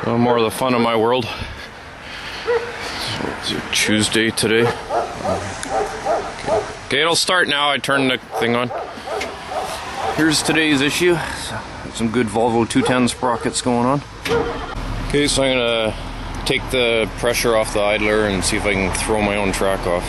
No more of the fun of my world. So it's Tuesday today. Okay, it'll start now. I turned the thing on. Here's today's issue. Some good Volvo 210 sprockets going on. Okay, so I'm gonna take the pressure off the idler and see if I can throw my own track off.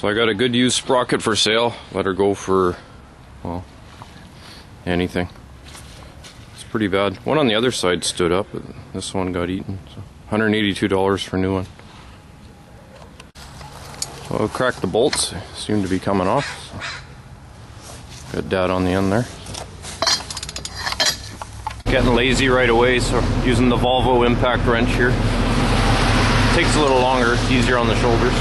So I got a good used sprocket for sale. Let her go for, well, anything. It's pretty bad. One on the other side stood up, but this one got eaten. So $182 for a new one. So I'll crack the bolts. They seem to be coming off. So got dad on the end there. Getting lazy right away, so using the Volvo impact wrench here. Takes a little longer, it's easier on the shoulders.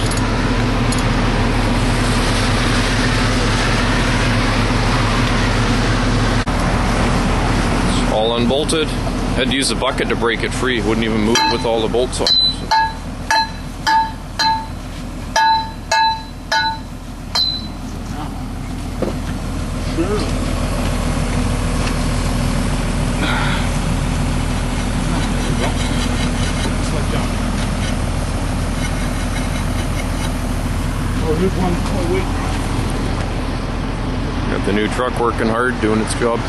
All unbolted. Had to use a bucket to break it free. Wouldn't even move with all the bolts on. Got the new truck working hard, doing its job.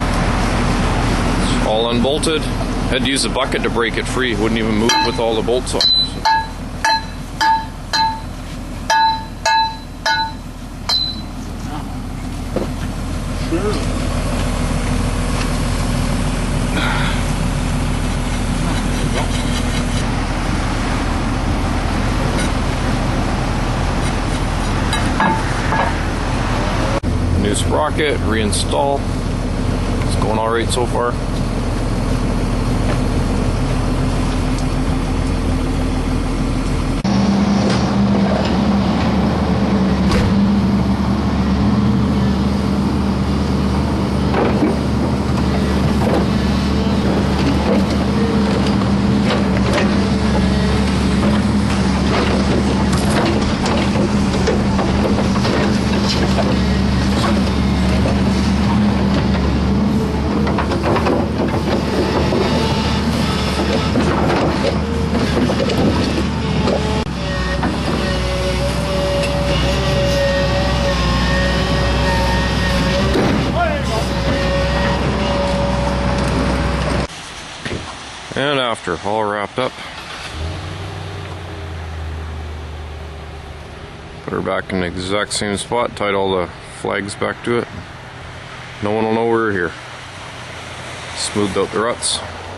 All unbolted. Had to use a bucket to break it free. Wouldn't even move with all the bolts on. New sprocket, reinstall. It's going alright so far. And after, all wrapped up. Put her back in the exact same spot, tied all the flags back to it. No one will know we're here. Smoothed out the ruts.